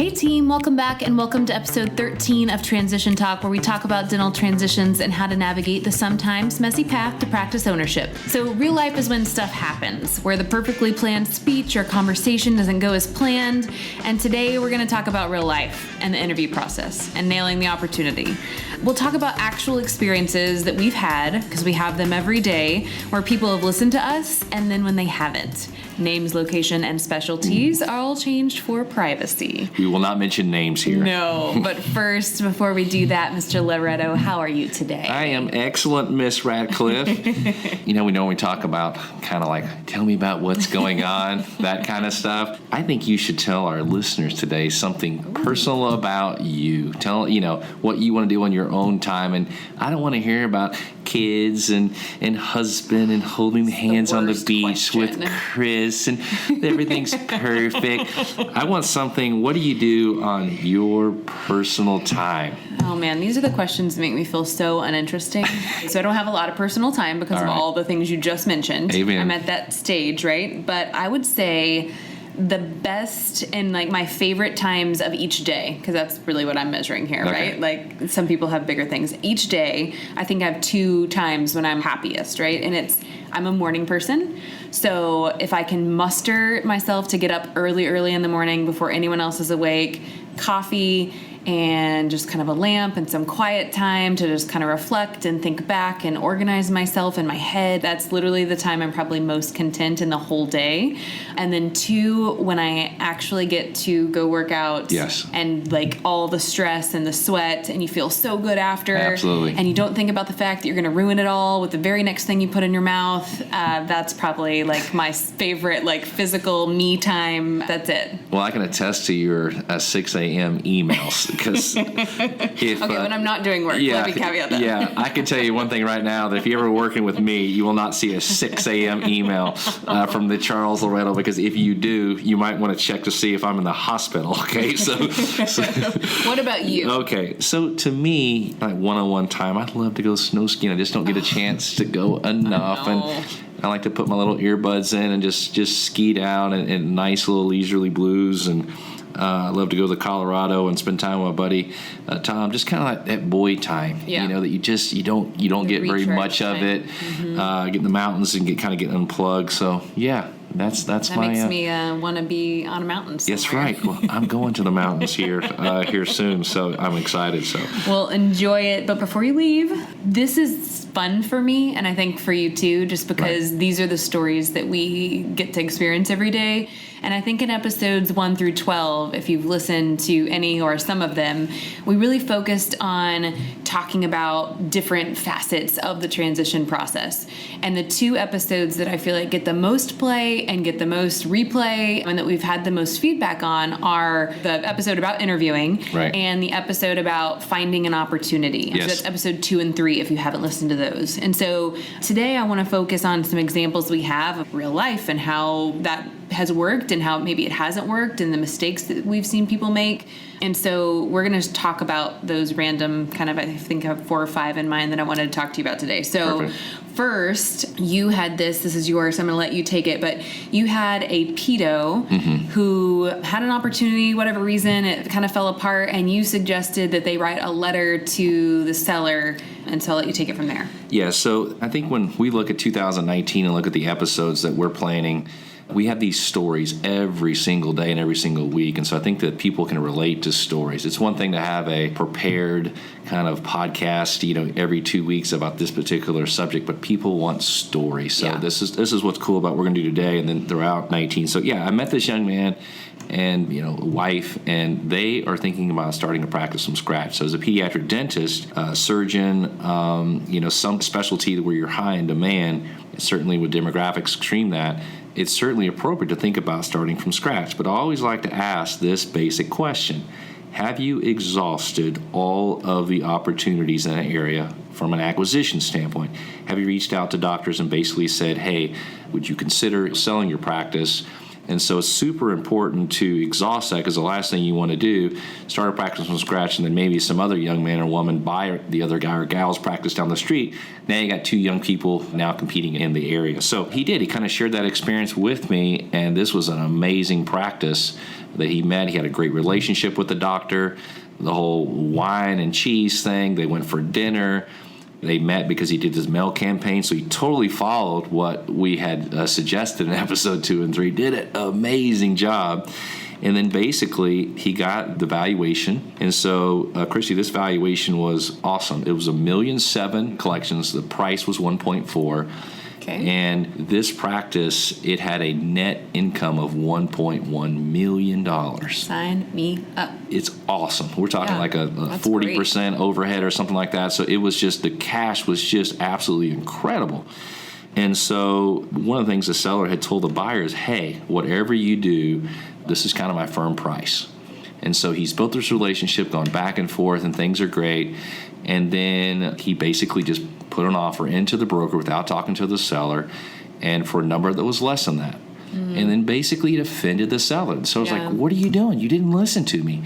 Hey team, welcome back and welcome to episode 13 of Transition Talk, where we talk about dental transitions and how to navigate the sometimes messy path to practice ownership. So real life is when stuff happens, where the perfectly planned speech or conversation doesn't go as planned. And today we're going to talk about real life and the interview process and nailing the opportunity. We'll talk about actual experiences that we've had, because we have them every day, where people have listened to us and then when they haven't. Names, location, and specialties are all changed for privacy. We will not mention names here. No, but first, before we do that, Mr. Loretto, how are you today? I am excellent, Miss Radcliffe. We normally talk about kind of like, tell me about what's going on, that kind of stuff. I think you should tell our listeners today something personal about you. Tell, what you want to do on your own time. And I don't want to hear about kids and husband and holding hands on the beach with Chris and everything's perfect. I want something, what do you do on your personal time? Oh man, these are the questions that make me feel so uninteresting. So I don't have a lot of personal time because of all the things you just mentioned. Amen. I'm at that stage, right? But I would say the best and my favorite times of each day, because that's really what I'm measuring here, okay. right? Like some people have bigger things. Each day, I think I have 2 times when I'm happiest, right? And I'm a morning person. So if I can muster myself to get up early in the morning before anyone else is awake, coffee and just kind of a lamp and some quiet time to just kind of reflect and think back and organize myself in my head. That's literally the time I'm probably most content in the whole day. And then 2, when I actually get to go work out. Yes. And all the stress and the sweat and you feel so good after. Absolutely. And you don't think about the fact that you're going to ruin it all with the very next thing you put in your mouth. That's probably my favorite physical me time. That's it. Well, I can attest to your 6 a.m. emails. Because when I'm not doing work, let me caveat that. Yeah, I can tell you one thing right now, that if you're ever working with me, you will not see a 6 a.m. email from the Charles Loretto, because if you do, you might want to check to see if I'm in the hospital, okay? So What about you? Okay, so to me, one-on-one time, I'd love to go snow skiing. I just don't get a chance to go enough. And I like to put my little earbuds in and just ski down and nice little leisurely blues. And I love to go to Colorado and spend time with my buddy Tom. Just kind of like that boy time, that you don't get very much of it. Get in the mountains and get unplugged. So that's that my. Makes me want to be on a mountain somewhere. That's right. Well, I'm going to the mountains here soon, so I'm excited. So well, enjoy it. But before you leave, this is fun for me, and I think for you too, just because these are the stories that we get to experience every day. And I think in episodes 1 through 12, if you've listened to any or some of them, we really focused on talking about different facets of the transition process. And the 2 episodes that I feel like get the most play and get the most replay and that we've had the most feedback on are the episode about interviewing and the episode about finding an opportunity. Yes. So that's episode 2 and 3 if you haven't listened to those. And so today I want to focus on some examples we have of real life and how that has worked and how maybe it hasn't worked and the mistakes that we've seen people make. And so we're going to talk about those random I think I have 4 or 5 in mind that I wanted to talk to you about today. So first, you had this is yours. I'm going to let you take it. But you had a pedo who had an opportunity, whatever reason, it kind of fell apart. And you suggested that they write a letter to the seller. And so I'll let you take it from there. Yeah, so I think when we look at 2019 and look at the episodes that we're planning, we have these stories every single day and every single week. And so I think that people can relate to stories. It's one thing to have a prepared kind of podcast, every 2 weeks about this particular subject, but people want stories. So this is what's cool about what we're going to do today and then throughout 19. So I met this young man and, wife, and they are thinking about starting a practice from scratch. So as a pediatric dentist, surgeon, some specialty where you're high in demand, certainly with demographics scream that, it's certainly appropriate to think about starting from scratch. But I always like to ask this basic question. Have you exhausted all of the opportunities in that area from an acquisition standpoint? Have you reached out to doctors and basically said, hey, would you consider selling your practice? And so it's super important to exhaust that, because the last thing you want to do, start a practice from scratch, and then maybe some other young man or woman buy the other guy or gal's practice down the street. Now you got two young people now competing in the area. So he did. He kind of shared that experience with me, and this was an amazing practice that he met. He had a great relationship with the doctor. The whole wine and cheese thing, they went for dinner. They met because he did his mail campaign, so he totally followed what we had suggested in episode 2 and 3. Did an amazing job. And then basically he got the valuation. And so, Christy, this valuation was awesome. It was $1.7 million collections. The price was 1.4. Okay. And this practice, it had a net income of $1.1 million. Sign me up. It's awesome. We're talking like a 40% overhead or something like that. So it was just, the cash was just absolutely incredible. And so one of the things the seller had told the buyer is, hey, whatever you do, this is kind of my firm price. And so he's built this relationship, gone back and forth, and things are great. And then he basically just put an offer into the broker without talking to the seller, and for a number that was less than that. And then basically it offended the seller. So I was like, what are you doing? You didn't listen to me.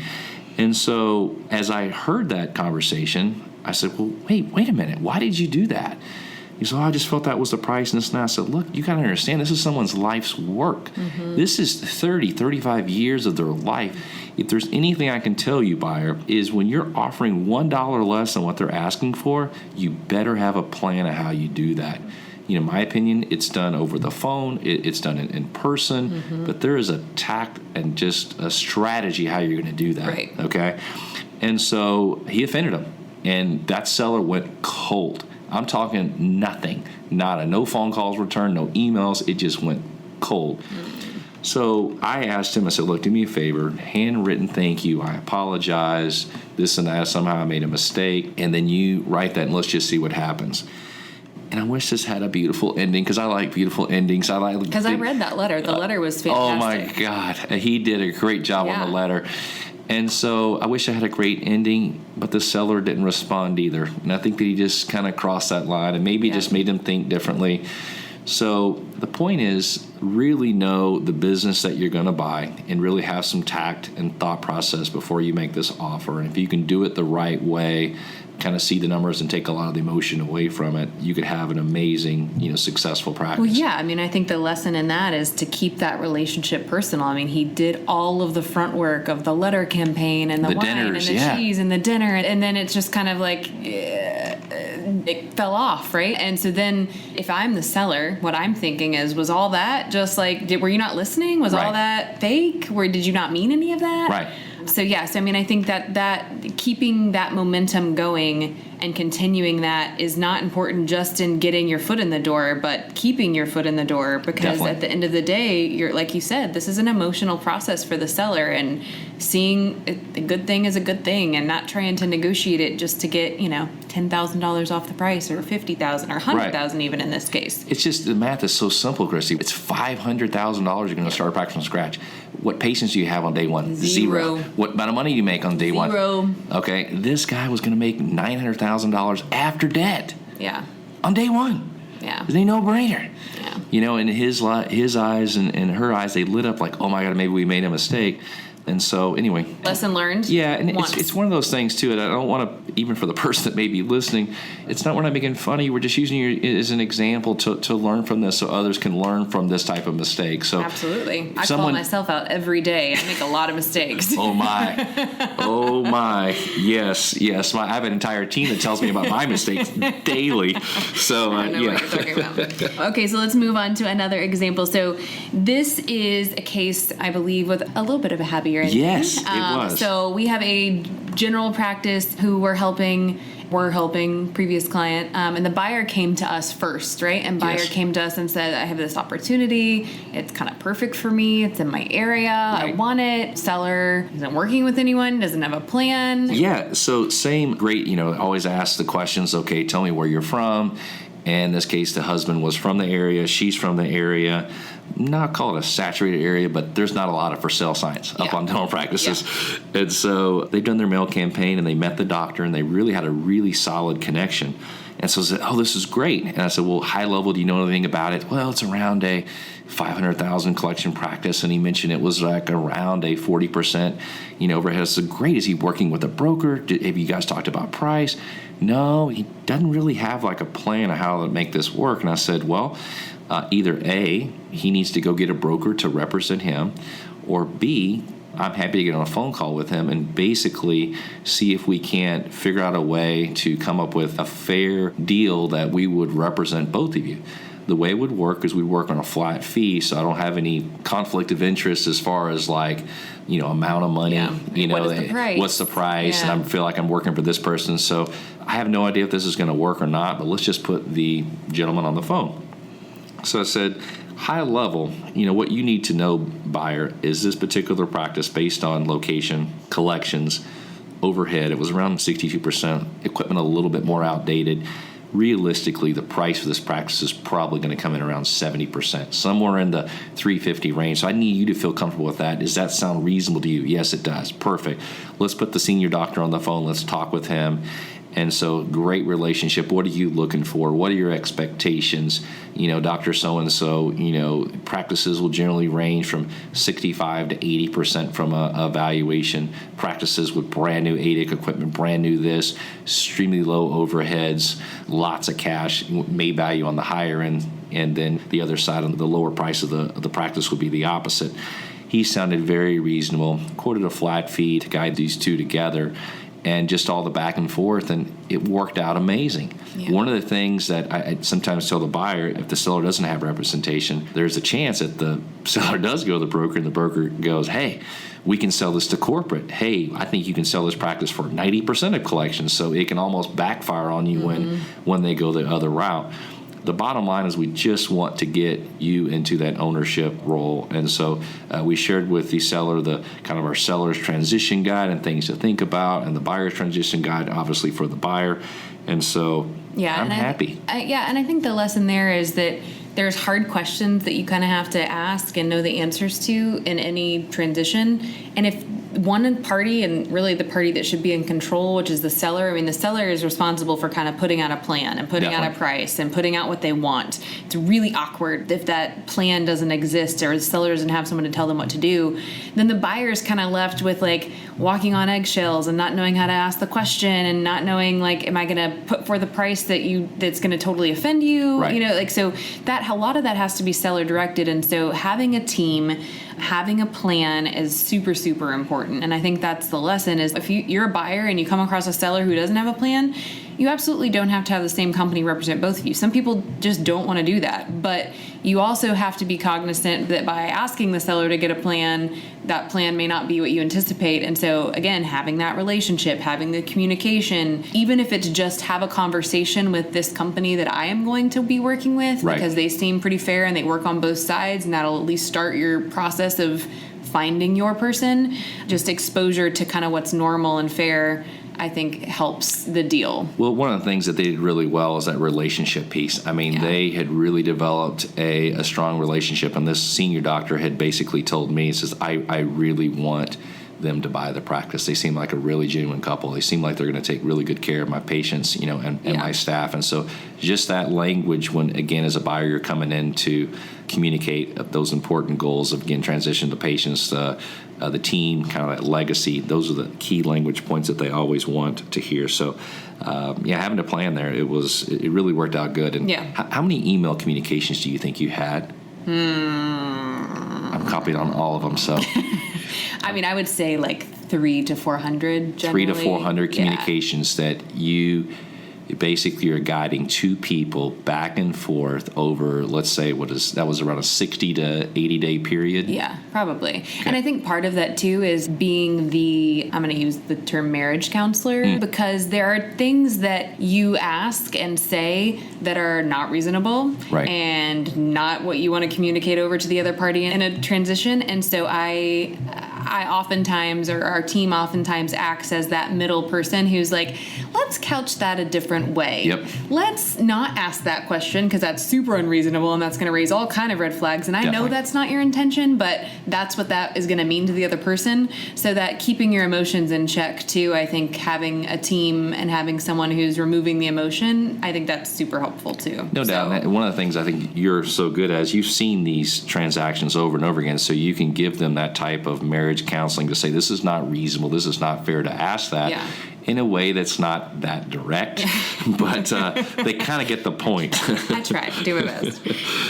And so as I heard that conversation, I said, well, wait a minute. Why did you do that? He said, I just felt that was the price and this and that. I said, look, you got to understand, this is someone's life's work. This is 30, 35 years of their life. If there's anything I can tell you, buyer, is when you're offering $1 less than what they're asking for, you better have a plan of how you do that. You know, in my opinion, it's done over the phone, it's done in person, but there is a tact and just a strategy how you're going to do that. Right. Okay? And so he offended him, and that seller went cold. I'm talking nothing, no phone calls returned, no emails. It just went cold. So I asked him, I said, look, do me a favor, handwritten thank you. I apologize, this and that. Somehow I made a mistake. And then you write that and let's just see what happens. And I wish this had a beautiful ending, because I like beautiful endings. Because I read that letter. The letter was fantastic. Oh, my God. He did a great job on the letter. And so I wish I had a great ending, but the seller didn't respond either. And I think that he just kind of crossed that line and maybe just made them think differently. So the point is, really know the business that you're going to buy and really have some tact and thought process before you make this offer. And if you can do it the right way, kind of see the numbers and take a lot of the emotion away from it, you could have an amazing, successful practice. Well, yeah. I mean, I think the lesson in that is to keep that relationship personal. I mean, he did all of the front work of the letter campaign and the wine dinners, and the cheese and the dinner. And then it's just kind of like, it fell off, right? And so then if I'm the seller, what I'm thinking is, was all that just like, were you not listening? Was all that fake? Did you not mean any of that? Right. So yes, I mean, I think that keeping that momentum going and continuing that is not important just in getting your foot in the door, but keeping your foot in the door, because at the end of the day, you're, like you said, this is an emotional process for the seller, and seeing a good thing is a good thing, and not trying to negotiate it just to get, $10,000 off the price, or $50,000 or $100,000 even in this case. It's just, the math is so simple, Christy. It's $500,000 you're going to start a practice from scratch. What patience do you have on day one? Zero. What amount of money do you make on day one? Zero. Okay, this guy was going to make $900,000 after debt. Yeah. On day one. Yeah. It's a no-brainer. Yeah. And his eyes and her eyes, they lit up like, oh my God, maybe we made a mistake. And so, anyway. Lesson learned. Yeah, and it's one of those things, too, and I don't want to, even for the person that may be listening, it's not we're not making fun of you. We're just using you as an example to learn from this so others can learn from this type of mistake. So absolutely. I call myself out every day. I make a lot of mistakes. Oh, my. Oh, my. Yes. I have an entire team that tells me about my mistakes daily. So, I know what you're talking about. Okay, so let's move on to another example. So this is a case, I believe, with a little bit of a happier ending. Yes, it was. So we have a general practice who we're helping previous client, and the buyer came to us first, right? And buyer came to us and said, I have this opportunity. It's kind of perfect for me. It's in my area. Right. I want it. Seller isn't working with anyone, doesn't have a plan. Yeah, so same great, always ask the questions, okay, tell me where you're from. And in this case, the husband was from the area, she's from the area. Not call it a saturated area, but there's not a lot of for sale signs up on dental practices. Yeah. And so they've done their mail campaign and they met the doctor and they really had a really solid connection. And so I said, oh, this is great. And I said, well, high level, do you know anything about it? Well, it's around a 500,000 collection practice. And he mentioned it was like around a 40%, overhead. I said, great. Is he working with a broker? Have you guys talked about price? No, he doesn't really have like a plan of how to make this work. And I said, well, either A, he needs to go get a broker to represent him, or B, I'm happy to get on a phone call with him and basically see if we can't figure out a way to come up with a fair deal that we would represent both of you. The way it would work is we work on a flat fee, so I don't have any conflict of interest as far as amount of money. Yeah. What is the price? What's the price? Yeah. And I feel like I'm working for this person. So I have no idea if this is going to work or not, but let's just put the gentleman on the phone. So I said, high level, what you need to know, buyer, is this particular practice based on location, collections, overhead. It was around 62%, equipment a little bit more outdated. Realistically, the price for this practice is probably going to come in around 70%, somewhere in the $350 range. So I need you to feel comfortable with that. Does that sound reasonable to you? Yes, it does. Perfect. Let's put the senior doctor on the phone. Let's talk with him. And so, great relationship. What are you looking for? What are your expectations? Dr. So-and-so, practices will generally range from 65 to 80% from a evaluation. Practices with brand new ADIC equipment, brand new this, extremely low overheads, lots of cash, may value on the higher end. And then the other side, on the lower price of the practice, would be the opposite. He sounded very reasonable, quoted a flat fee to guide these two together, and just all the back and forth, and it worked out amazing. Yeah. One of the things that I sometimes tell the buyer, if the seller doesn't have representation, there's a chance that the seller does go to the broker, and the broker goes, hey, we can sell this to corporate. Hey, I think you can sell this practice for 90% of collections, so it can almost backfire on you when they go the other route. The bottom line is we just want to get you into that ownership role. And so we shared with the seller the kind of our seller's transition guide and things to think about, and the buyer's transition guide, obviously, for the buyer. And so I'm happy. And I think the lesson there is that there's hard questions that you kind of have to ask and know the answers to in any transition. And if one party, and really the party that should be in control, which is the seller, the seller is responsible for kind of putting out a plan and putting out a price and putting out what they want. It's really awkward if that plan doesn't exist or the seller doesn't have someone to tell them what to do. Then the buyer is kind of left with walking on eggshells and not knowing how to ask the question and not knowing am I going to put for the price that's going to totally offend you? Right. So that a lot of that has to be seller directed. And so having a team, having a plan is super, super important. And I think that's the lesson is if you're a buyer and you come across a seller who doesn't have a plan, you absolutely don't have to have the same company represent both of you. Some people just don't want to do that. But you also have to be cognizant that by asking the seller to get a plan, that plan may not be what you anticipate. And so, again, having that relationship, having the communication, even if it's just have a conversation with this company that I am going to be working with, right, because they seem pretty fair and they work on both sides, and that'll at least start your process of finding your person. Just exposure to kind of what's normal and fair, I think, helps the deal. Well, one of the things that they did really well is that relationship piece. They had really developed a strong relationship, and this senior doctor had basically told me, he says, I really want them to buy the practice. They seem like a really genuine couple. They seem like they're going to take really good care of my patients, and my staff. And so just that language when, again, as a buyer, you're coming in to communicate those important goals of, again, transition to patients, the team, kind of that legacy. Those are the key language points that they always want to hear. So, having a plan there, it really worked out good. And how many email communications do you think you had? I'm copied on all of them, so. I would say 300 to 400 generally. 300 to 400 communications that you basically are guiding two people back and forth over, let's say, that was around a 60 to 80 day period? Yeah, probably. Okay. And I think part of that too is being I'm going to use the term marriage counselor, because there are things that you ask and say that are not reasonable, right, and not what you want to communicate over to the other party in a transition. And so I oftentimes, or our team oftentimes, acts as that middle person who's let's couch that a different way. Yep. Let's not ask that question because that's super unreasonable and that's going to raise all kind of red flags. And I know that's not your intention, but that's what that is going to mean to the other person. So that keeping your emotions in check too, I think having a team and having someone who's removing the emotion, I think that's super helpful too. No doubt. And one of the things I think you're so good at is you've seen these transactions over and over again, so you can give them that type of marriage counseling to say, this is not reasonable, this is not fair to ask that. In a way that's not that direct, but they kind of get the point. I try to do my best.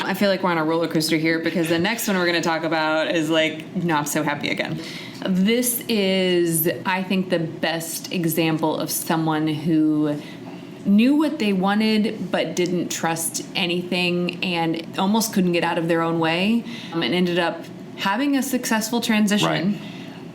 I feel like we're on a roller coaster here because the next one we're going to talk about is like not so happy again. This is, I think, the best example of someone who knew what they wanted but didn't trust anything and almost couldn't get out of their own way, and ended up having a successful transition,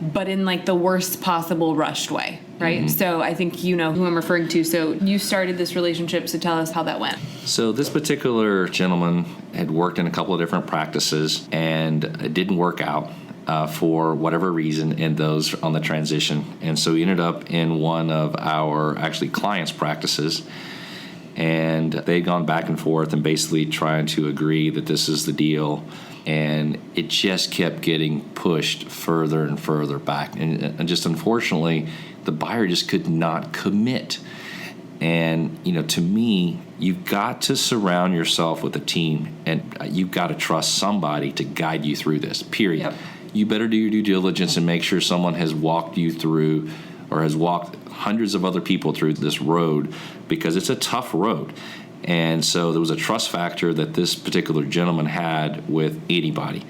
but in like the worst possible rushed way. Right? So I think you know who I'm referring to. So you started this relationship, so tell us how that went. So this particular gentleman had worked in a couple of different practices, and it didn't work out for whatever reason in those on the transition. And so he ended up in one of our actually clients' practices, and they'd gone back and forth and basically trying to agree that this is the deal. And it just kept getting pushed further and further back. And just unfortunately, the buyer just could not commit. And, you know, to me, you've got to surround yourself with a team, and you've got to trust somebody to guide you through this, period. Yep. You better do your due diligence and make sure someone has walked you through or has walked hundreds of other people through this road, because it's a tough road. And so there was a trust factor that this particular gentleman had with anybody.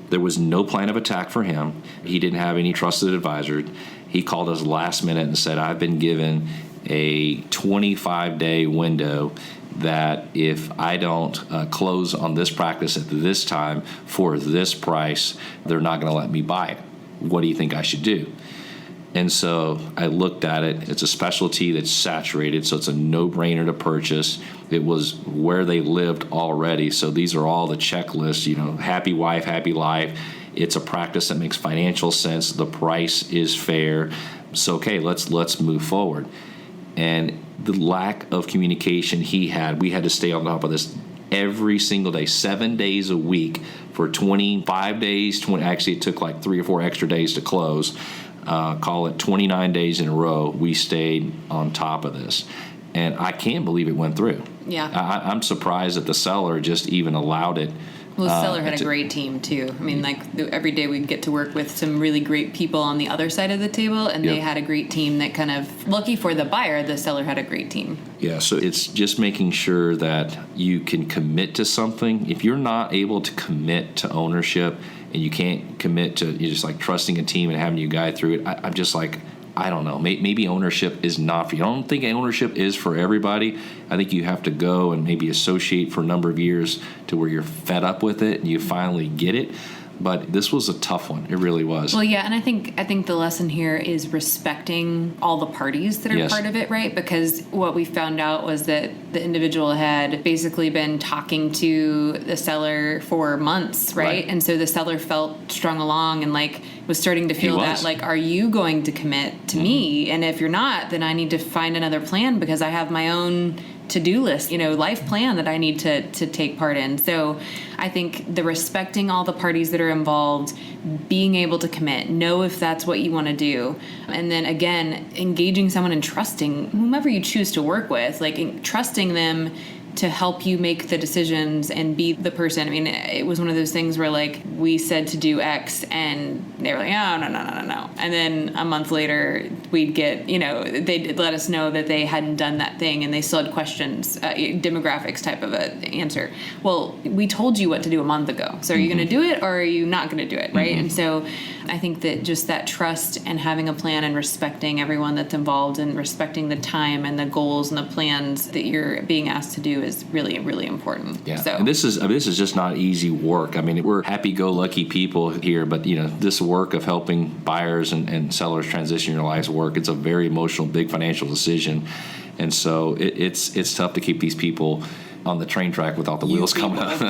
There was no plan of attack for him. He didn't have any trusted advisor. He called us last minute and said, I've been given a 25-day window that if I don't close on this practice at this time for this price, they're not going to let me buy it. What do you think I should do? And so I looked at it. It's a specialty that's saturated, so it's a no-brainer to purchase. It was where they lived already, so these are all the checklists, you know, happy wife, happy life. It's a practice that makes financial sense. The price is fair. So, okay, let's move forward. And the lack of communication he had, we had to stay on top of this every single day, 7 days a week for 25 days. Actually, it took like 3 or 4 extra days to close. Call it 29 days in a row, we stayed on top of this. And I can't believe it went through. Yeah. I'm surprised that the seller just even allowed it. Well, the seller had a great team, too. I mean, like, every day we'd get to work with some really great people on the other side of the table, and they had a great team that kind of, lucky for the buyer, the seller had a great team. Yeah, so it's just making sure that you can commit to something. If you're not able to commit to ownership and you can't commit to, you're just like trusting a team and having you guide through it, I'm just like, I don't know. Maybe ownership is not for you. I don't think ownership is for everybody. I think you have to go and maybe associate for a number of years to where you're fed up with it and you finally get it. But this was a tough one. It really was. Well, yeah, and I think the lesson here is respecting all the parties that are part of it, right? Because what we found out was that the individual had basically been talking to the seller for months, right? And so the seller felt strung along and like was starting to feel that like, are you going to commit to me? And if you're not, then I need to find another plan because I have my own to-do list, life plan that I need to take part in. So I think the respecting all the parties that are involved, being able to commit, know if that's what you want to do. And then again, engaging someone and trusting whomever you choose to work with, like trusting them to help you make the decisions and be the person. I mean, it was one of those things where like we said to do X and they were like, oh, no. And then a month later we'd get, they'd let us know that they hadn't done that thing and they still had questions, demographics type of an answer. Well, we told you what to do a month ago. So are you going to do it or are you not going to do it, right? And so I think that just that trust and having a plan and respecting everyone that's involved and respecting the time and the goals and the plans that you're being asked to do is really, really important. Yeah. So and this is just not easy work. I mean, we're happy-go-lucky people here, but this work of helping buyers and sellers transition your life's work, it's a very emotional, big financial decision. And so it's tough to keep these people on the train track without the wheels coming up.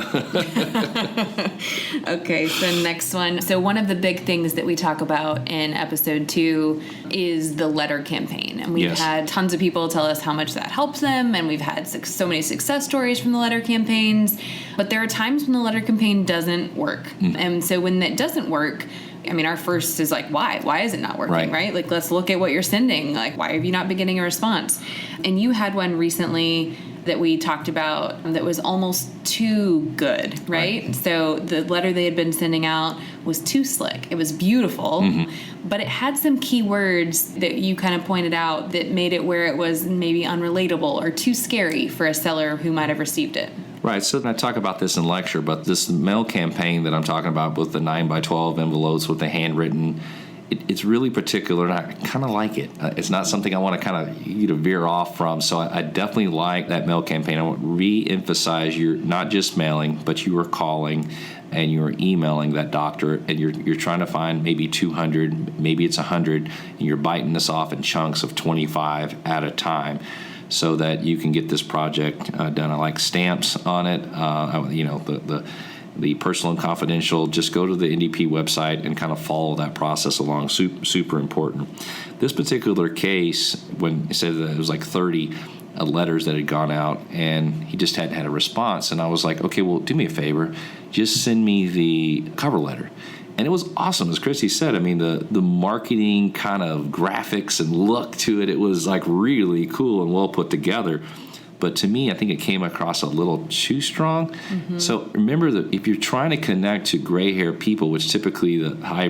Okay, so next one. So one of the big things that we talk about in episode 2 is the letter campaign. And we've had tons of people tell us how much that helps them, and we've had so many success stories from the letter campaigns. But there are times when the letter campaign doesn't work. And so when that doesn't work, I mean, our first is like, why? Why is it not working, right? Like, let's look at what you're sending. Like, why have you not been getting a response? And you had one recently that we talked about that was almost too good, right? So the letter they had been sending out was too slick. It was beautiful, but it had some key words that you kind of pointed out that made it where it was maybe unrelatable or too scary for a seller who might have received it. Right, so I talk about this in lecture, but this mail campaign that I'm talking about with the 9x12 envelopes with the handwritten, it's really particular, and I kind of like it. It's not something I want to kind of you to veer off from, so I definitely like that mail campaign. I want to re-emphasize you're not just mailing, but you are calling and you're emailing that doctor, and you're trying to find maybe 200, maybe it's 100, and you're biting this off in chunks of 25 at a time, so that you can get this project done. I like stamps on it. The personal and confidential. Just go to the NDP website and kind of follow that process along. Super important. This particular case, when he said that it was like 30 letters that had gone out, and he just hadn't had a response, and I was like, okay, well, do me a favor, just send me the cover letter. And it was awesome, as Christy said. I mean, the marketing kind of graphics and look to it, it was like really cool and well put together. But to me, I think it came across a little too strong. So remember that if you're trying to connect to gray hair people, which typically the high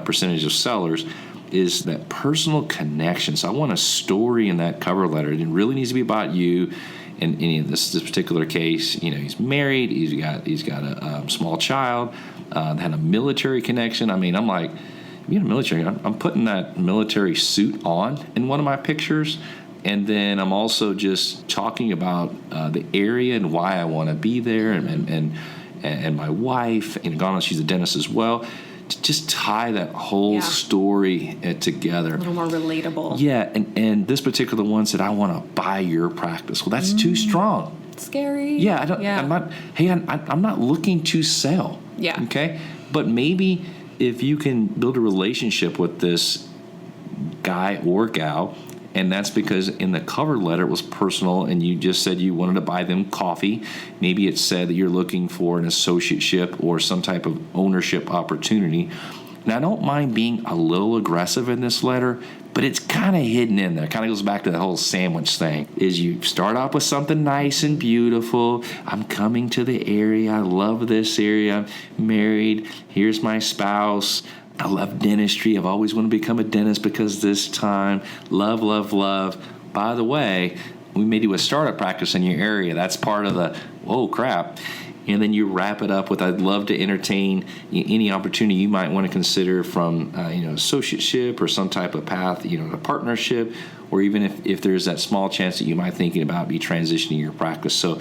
percentage of sellers, is that personal connection. So I want a story in that cover letter. It really needs to be about you. And in this particular case, he's married. He's got a small child. Had a military connection. I mean, I'm like, being a military, I'm putting that military suit on in one of my pictures. And then I'm also just talking about the area and why I want to be there, and my wife, she's a dentist as well, to just tie that whole story together. A little more relatable. Yeah, and this particular one said, I want to buy your practice. Well, that's too strong. Scary. Yeah, I'm not looking to sell. Yeah. Okay? But maybe if you can build a relationship with this guy or gal, and that's because in the cover letter it was personal, and you just said you wanted to buy them coffee. Maybe it said that you're looking for an associateship or some type of ownership opportunity. Now, I don't mind being a little aggressive in this letter, but it's kind of hidden in there. It kind of goes back to the whole sandwich thing, is you start off with something nice and beautiful. I'm coming to the area. I love this area. I'm married. Here's my spouse. I love dentistry. I've always wanted to become a dentist because this time, love, love, love. By the way, we may do a startup practice in your area. That's part of the, oh, crap. And then you wrap it up with, I'd love to entertain any opportunity you might want to consider from, associateship or some type of path, a partnership, or even if there's that small chance that you might thinking about be transitioning your practice. So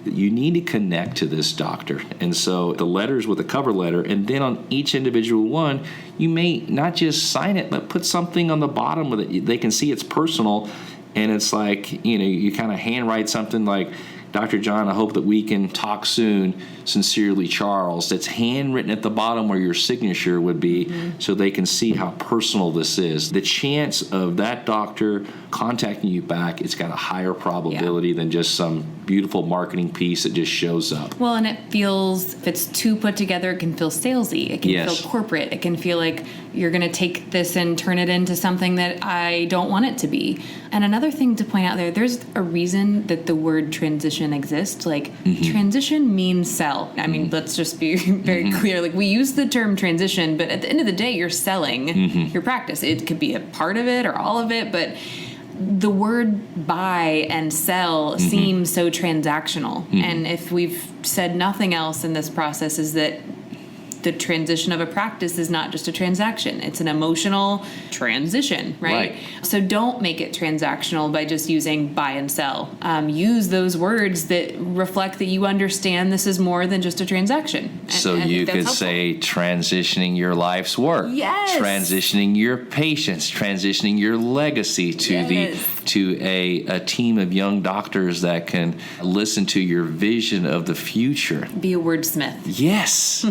you need to connect to this doctor. And so the letters with a cover letter, and then on each individual one, you may not just sign it, but put something on the bottom with it. They can see it's personal, and it's like, you kind of handwrite something like, Dr. John, I hope that we can talk soon. Sincerely, Charles. That's handwritten at the bottom where your signature would be, so they can see how personal this is. The chance of that doctor contacting you back, it's got a higher probability than just some beautiful marketing piece that just shows up. Well, and it feels, if it's too put together, it can feel salesy. It can feel corporate. It can feel like you're going to take this and turn it into something that I don't want it to be. And another thing to point out there's a reason that the word transition exists. Like, transition means sell. I mean, let's just be very clear. Like, we use the term transition, but at the end of the day, you're selling your practice. It could be a part of it or all of it, but the word buy and sell seems so transactional. And if we've said nothing else in this process, is that the transition of a practice is not just a transaction. It's an emotional transition, right? So don't make it transactional by just using buy and sell. Use those words that reflect that you understand this is more than just a transaction. So you could say transitioning your life's work, yes, transitioning your patients, transitioning your legacy to the to a team of young doctors that can listen to your vision of the future. Be a wordsmith. Yes.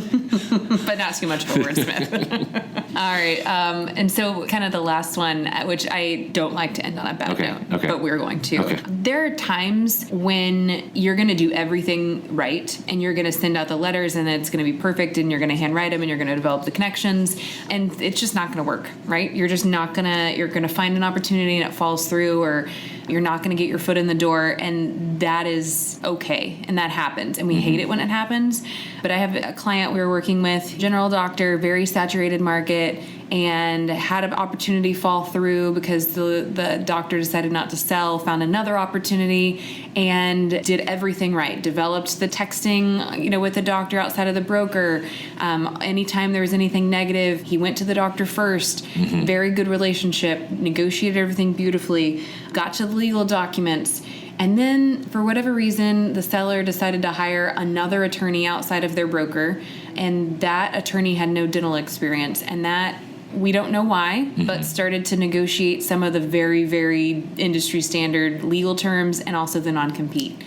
But not too much of a wordsmith. All right. And so kind of the last one, which I don't like to end on a bad note, but we're going to. Okay. There are times when you're going to do everything right and you're going to send out the letters and it's going to be perfect and you're going to handwrite them and you're going to develop the connections and it's just not going to work, right? You're just not going to, you're going to find an opportunity and it falls through, or you're not going to get your foot in the door, and that is okay. And that happens. And we hate it when it happens. But I have a client we were working with, general doctor, very saturated market, and had an opportunity fall through because the doctor decided not to sell, found another opportunity, and did everything right. Developed the texting, with the doctor outside of the broker. Anytime there was anything negative, he went to the doctor first. Very good relationship, negotiated everything beautifully, got to the legal documents. And then, for whatever reason, the seller decided to hire another attorney outside of their broker, and that attorney had no dental experience, and that we don't know why, but started to negotiate some of the very, very industry standard legal terms and also the non-compete.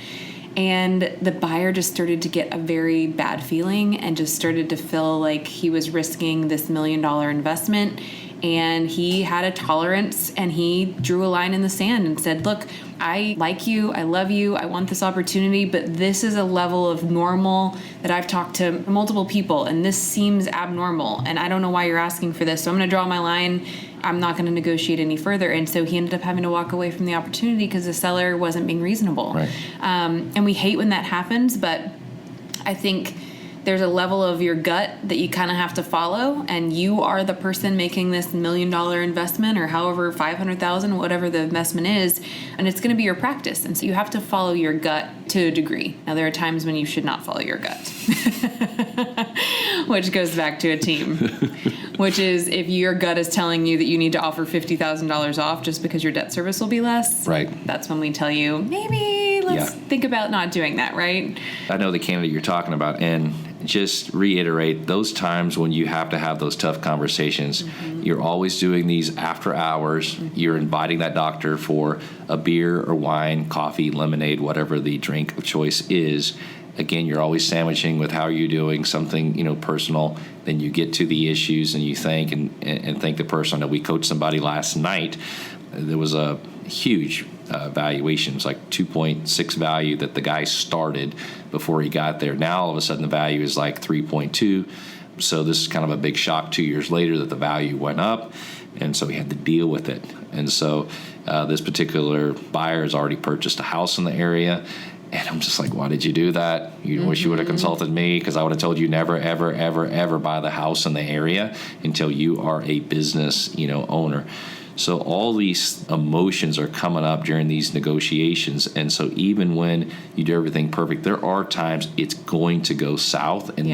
And the buyer just started to get a very bad feeling and just started to feel like he was risking this $1 million investment. And he had a tolerance, and he drew a line in the sand and said, look, I like you, I love you, I want this opportunity, but this is a level of normal that I've talked to multiple people, and this seems abnormal, and I don't know why you're asking for this, so I'm going to draw my line. I'm not going to negotiate any further. And so he ended up having to walk away from the opportunity because the seller wasn't being reasonable. Right. And we hate when that happens, but I think there's a level of your gut that you kind of have to follow, and you are the person making this $1 million investment, or however, 500,000, whatever the investment is, and it's going to be your practice. And so you have to follow your gut to a degree. Now, there are times when you should not follow your gut, which goes back to a team, which is if your gut is telling you that you need to offer $50,000 off just because your debt service will be less. Right. That's when we tell you, maybe let's think about not doing that, right? I know the candidate you're talking about, and just reiterate those times when you have to have those tough conversations. You're always doing these after hours. You're inviting that doctor for a beer or wine, coffee, lemonade, whatever the drink of choice is. Again, you're always sandwiching with how are you doing, something personal. Then you get to the issues and you thank and thank the person. I know we coached somebody last night. There was a huge valuation. It was like 2.6 value that the guy started before he got there. Now all of a sudden the value is like 3.2. So this is kind of a big shock 2 years later that the value went up, and so he had to deal with it. And so this particular buyer has already purchased a house in the area. And I'm just like, why did you do that? You wish you would have consulted me, because I would have told you never, ever, ever, ever buy the house in the area until you are a business, owner. So all these emotions are coming up during these negotiations. And so even when you do everything perfect, there are times it's going to go south. And,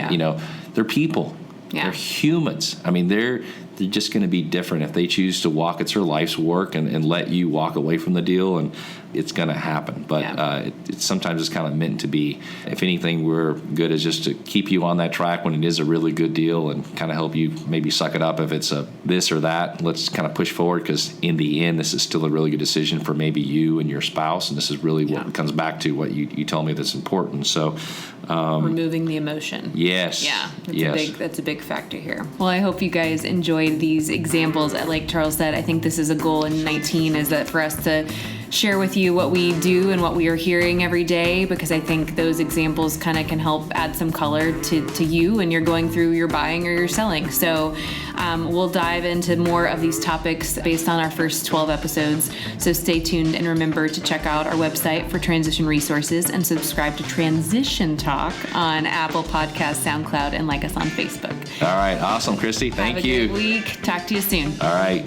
they're people. Yeah. They're humans. I mean, they're just going to be different. If they choose to walk, it's their life's work, and let you walk away from the deal, and it's going to happen. But sometimes it's kind of meant to be. If anything, we're good as just to keep you on that track when it is a really good deal, and kind of help you maybe suck it up if it's a this or that. Let's kind of push forward, because in the end, this is still a really good decision for maybe you and your spouse, and this is really what comes back to what you told me that's important. So removing the emotion. Yes. Yeah. That's a big factor here. Well, I hope you guys enjoyed these examples. Like Charles said, I think this is a goal in 19, is that for us to share with you what we do and what we are hearing every day, because I think those examples kind of can help add some color to you when you're going through your buying or your selling. So we'll dive into more of these topics based on our first 12 episodes. So stay tuned, and remember to check out our website for transition resources, and subscribe to Transition Talk on Apple Podcasts, SoundCloud, and like us on Facebook. All right. Awesome, Christy. Thank you. Have a good week. Talk to you soon. All right.